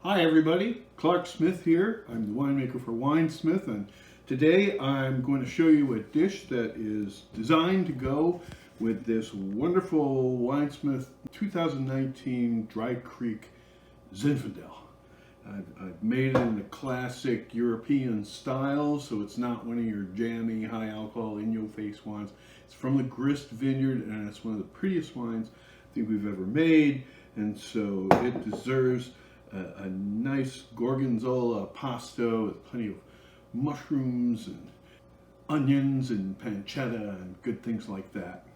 Hi everybody, Clark Smith here. I'm the winemaker for Winesmith, and today I'm going to show you a dish that is designed to go with this wonderful Winesmith 2019 Dry Creek Zinfandel. I've made it in the classic European style, so it's not one of your jammy, high alcohol, in-your-face wines. It's from the Grist Vineyard, and it's one of the prettiest wines I think we've ever made, and so it deserves a nice Gorgonzola pasta with plenty of mushrooms and onions and pancetta and good things like that.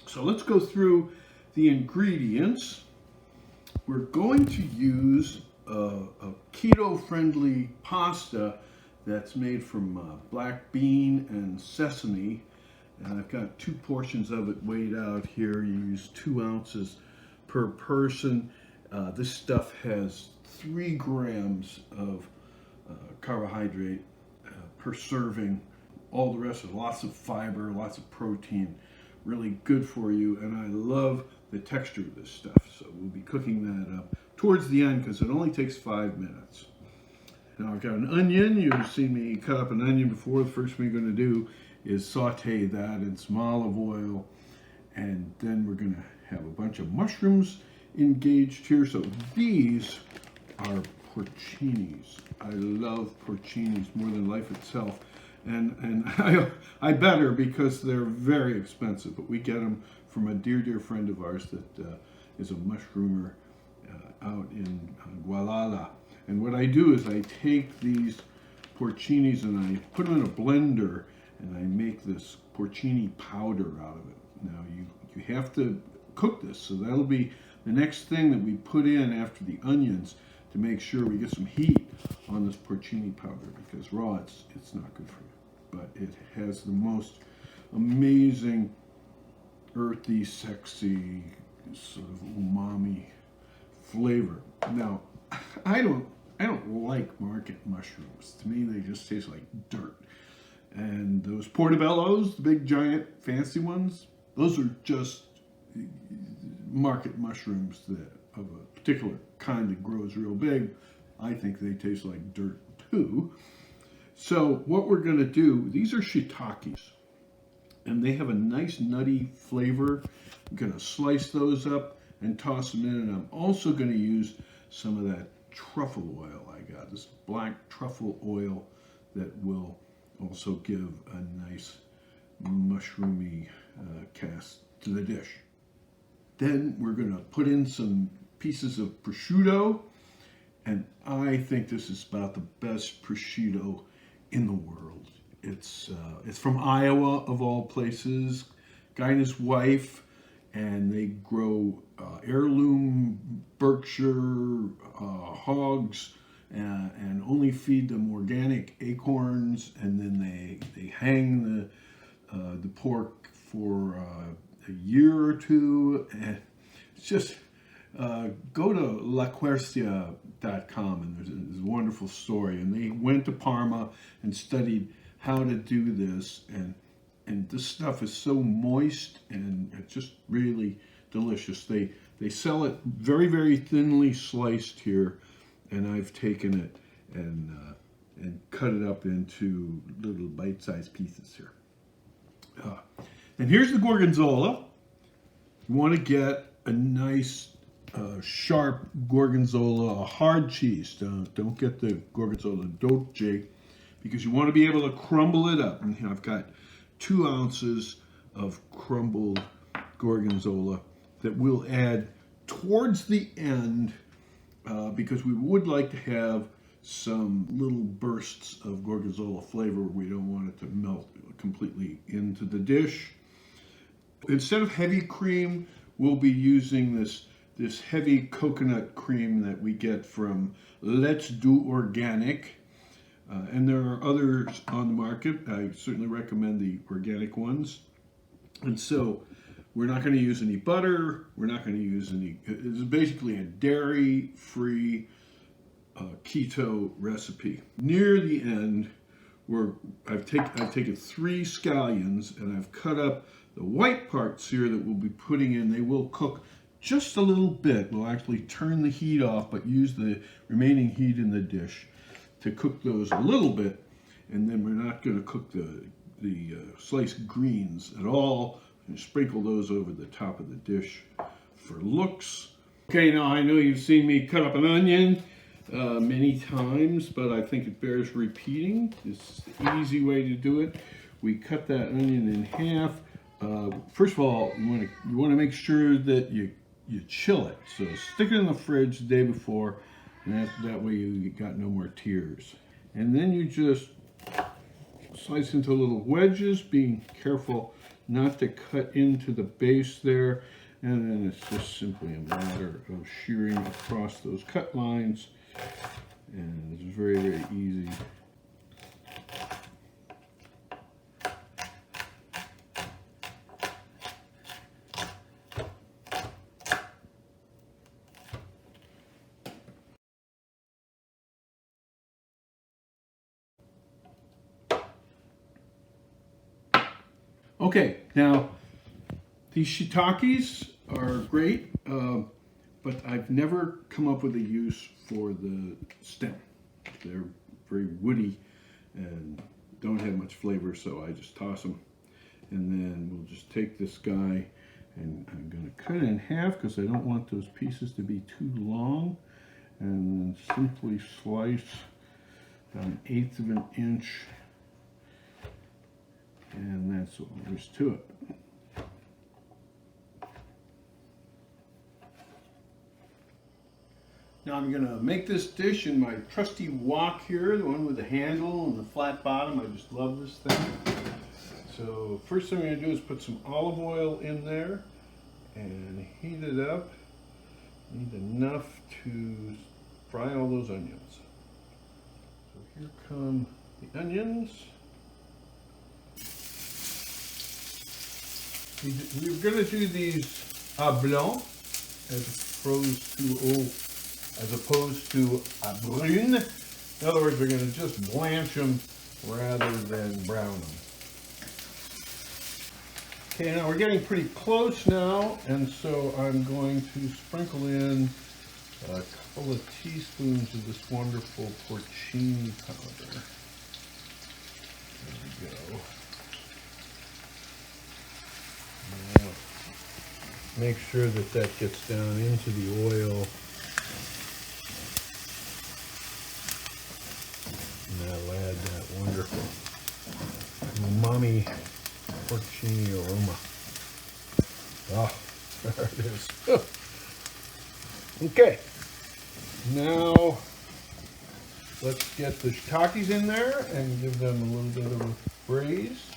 So let's go through the ingredients. We're going to use a keto-friendly pasta that's made from black bean and sesame. And I've got 2 portions of it weighed out here. You use 2 ounces per person. This stuff has 3 grams of carbohydrate per serving. All the rest is lots of fiber, lots of protein, really good for you. And I love the texture of this stuff. So we'll be cooking that up towards the end because it only takes 5 minutes. Now I've got an onion. You've seen me cut up an onion before. The first thing we're going to do is saute that in some olive oil. And then we're going to have a bunch of mushrooms engaged here. So these are porcinis. I love porcinis more than life itself, and I better because they're very expensive, but we get them from a dear friend of ours that is a mushroomer out in Gualala. And what I do is I take these porcinis and I put them in a blender and I make this porcini powder out of it. Now you have to cook this, so that'll be the next thing that we put in after the onions to make sure we get some heat on this porcini powder, because raw it's not good for you. But it has the most amazing earthy, sexy, sort of umami flavor. Now, I don't like market mushrooms. To me, they just taste like dirt. And those portobellos, the big giant fancy ones, those are just market mushrooms that of a particular kind that grows real big. I think they taste like dirt too. So what we're going to do, these are shiitakes, and they have a nice nutty flavor. I'm going to slice those up and toss them in, and I'm also going to use some of that truffle oil I got, this black truffle oil that will also give a nice mushroomy cast to the dish. Then we're going to put in some pieces of prosciutto, and I think this is about the best prosciutto in the world. It's from Iowa, of all places. Guy and his wife, and they grow heirloom Berkshire hogs and only feed them organic acorns, and then they hang the pork for a year or two, and it's just go to laquercia.com, and there's a wonderful story. And they went to Parma and studied how to do this, and this stuff is so moist and it's just really delicious. They sell it very thinly sliced here, and I've taken it and cut it up into little bite-sized pieces here. And here's the Gorgonzola. You want to get a nice sharp Gorgonzola, a hard cheese. Don't get the Gorgonzola dolce, because you want to be able to crumble it up. And I've got 2 ounces of crumbled Gorgonzola that we'll add towards the end, because we would like to have some little bursts of Gorgonzola flavor. We don't want it to melt completely into the dish. Instead of heavy cream, we'll be using this heavy coconut cream that we get from Let's Do Organic. And there are others on the market. I certainly recommend the organic ones. And so we're not going to use any butter. We're not going to use any, it's basically a dairy-free keto recipe. Near the end, I've taken 3 scallions and I've cut up the white parts here that we'll be putting in. They will cook just a little bit. We'll actually turn the heat off, but use the remaining heat in the dish to cook those a little bit. And then we're not going to cook the sliced greens at all. And sprinkle those over the top of the dish for looks. Okay, now I know you've seen me cut up an onion many times, but I think it bears repeating. It's the easy way to do it. We cut that onion in half. First of all, you want to make sure that you chill it. So stick it in the fridge the day before, and that way you got no more tears. And then you just slice into little wedges, being careful not to cut into the base there. And then it's just simply a matter of shearing across those cut lines. And it's very, very easy. Okay, now these shiitakes are great, but I've never come up with a use for the stem. They're very woody and don't have much flavor, so I just toss them. And then we'll just take this guy, and I'm going to cut it in half because I don't want those pieces to be too long. And then simply slice about 1/8 of an inch. And that's all there is to it. Now I'm going to make this dish in my trusty wok here, the one with the handle and the flat bottom. I just love this thing. So first thing I'm going to do is put some olive oil in there and heat it up. Need enough to fry all those onions. So here come the onions. We're going to do these à blanc as opposed to à brune. In other words, we're going to just blanch them rather than brown them. Okay, now we're getting pretty close now, and so I'm going to sprinkle in a couple of teaspoons of this wonderful porcini powder. There we go. Now, make sure that that gets down into the oil. And that'll add that wonderful umami porcini aroma. Ah, there it is. Okay, now let's get the shiitakes in there and give them a little bit of a braise.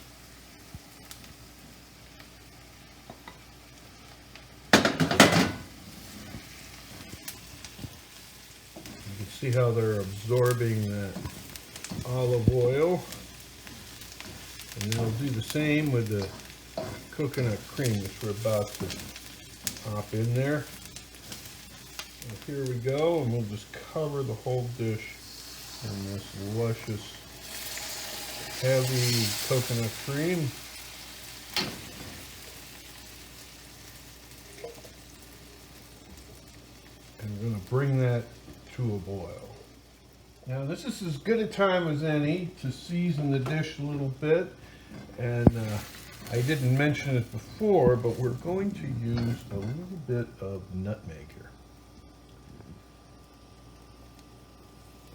See how they're absorbing that olive oil. And then we'll do the same with the coconut cream, which we're about to pop in there. And here we go, and we'll just cover the whole dish in this luscious, heavy coconut cream. And we're going to bring that to a boil. Now this is as good a time as any to season the dish a little bit, and I didn't mention it before, but we're going to use a little bit of nutmeg here.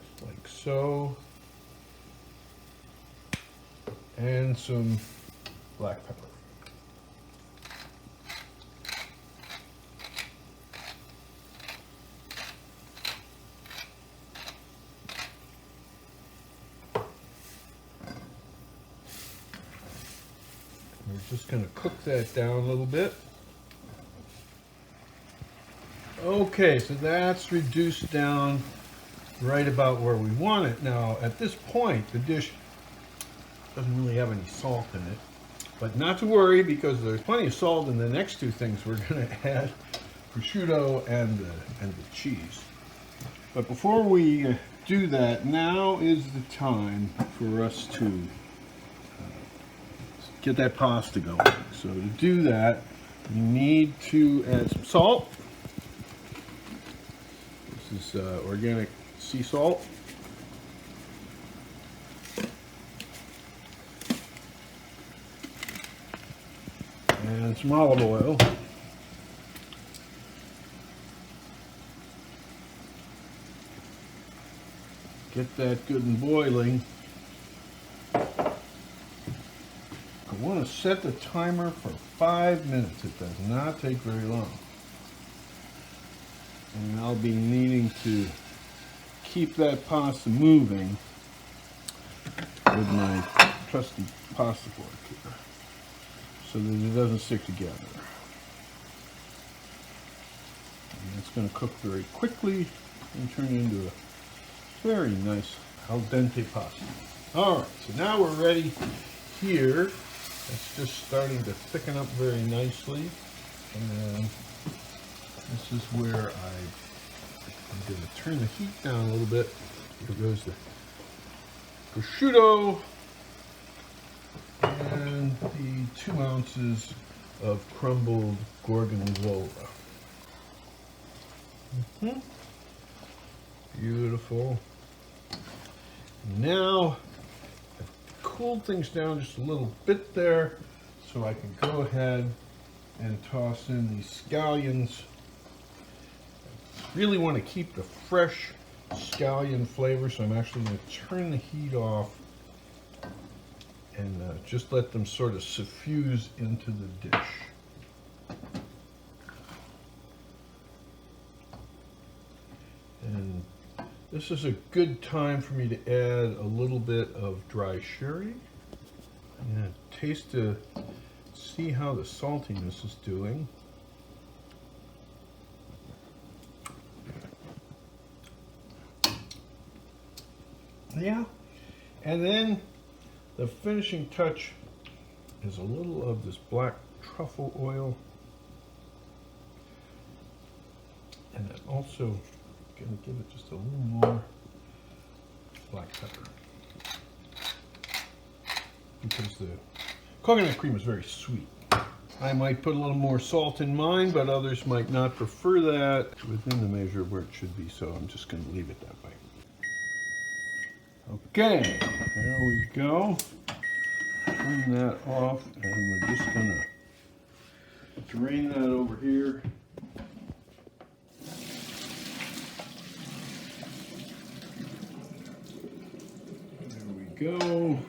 Just like so. And some black pepper. We're just going to cook that down a little bit. Okay, so that's reduced down right about where we want it. Now, at this point, the dish doesn't really have any salt in it. But not to worry, because there's plenty of salt in the next two things we're going to add, prosciutto and the cheese. But before we do that, now is the time for us to get that pasta going. So to do that, you need to add some salt. This is organic sea salt. And some olive oil. Get that good and boiling. I want to set the timer for 5 minutes. It does not take very long. And I'll be needing to keep that pasta moving with my trusty pasta fork here so that it doesn't stick together. And it's going to cook very quickly and turn into a very nice al dente pasta. Alright, so now we're ready here. It's just starting to thicken up very nicely. And this is where I'm going to turn the heat down a little bit. Here goes the prosciutto and the 2 ounces of crumbled Gorgonzola. Beautiful. Now, I've cooled things down just a little bit there, so I can go ahead and toss in these scallions. I really want to keep the fresh scallion flavor, so I'm actually going to turn the heat off and just let them sort of suffuse into the dish. And this is a good time for me to add a little bit of dry sherry. I'm going to taste to see how the saltiness is doing. Yeah, and then the finishing touch is a little of this black truffle oil, and I'm also going to give it just a little more black pepper because the coconut cream is very sweet. I might put a little more salt in mine, but others might not prefer that. It's within the measure where it should be, so I'm just going to leave it that way. Okay, there we go. Turn that off, and we're just going to drain that over here. There we go.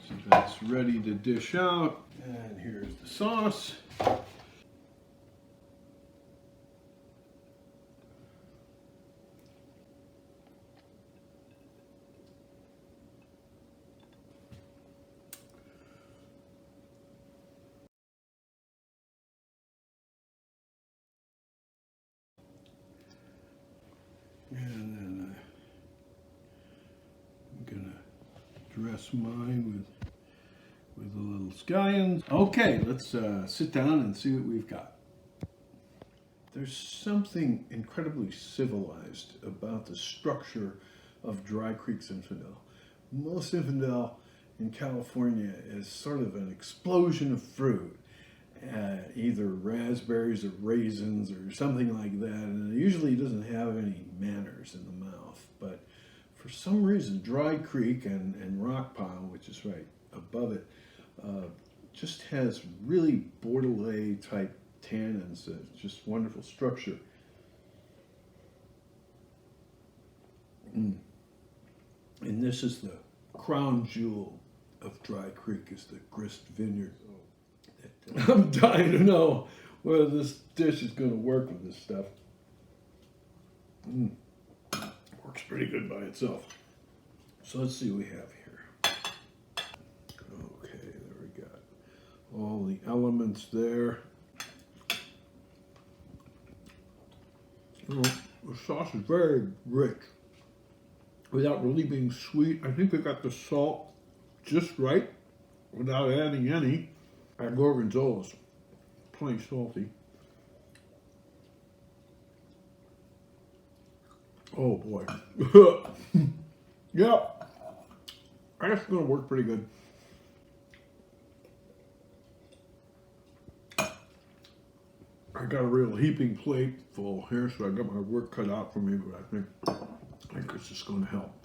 So that's ready to dish out. And here's the sauce. And then I'm gonna dress mine with a little scallions. Okay, let's sit down and see what we've got. There's something incredibly civilized about the structure of Dry Creek Zinfandel. Most Zinfandel in California is sort of an explosion of fruit. Either raspberries or raisins or something like that, and it usually doesn't have any manners in the mouth. But for some reason, Dry Creek and Rock Pile, which is right above it, just has really Bordelais type tannins. Just wonderful structure. And this is the crown jewel of Dry Creek, is the Grist Vineyard. I'm dying to know whether this dish is going to work with this stuff. Works pretty good by itself. So let's see what we have here. Okay, there we got all the elements there. The sauce is very rich without really being sweet. I think we got the salt just right without adding any. Our Gorgonzola is plenty salty. Oh boy. Yeah, that's going to work pretty good. I I got a real heaping plate full here, so I got my work cut out for me, but I think this is going to help.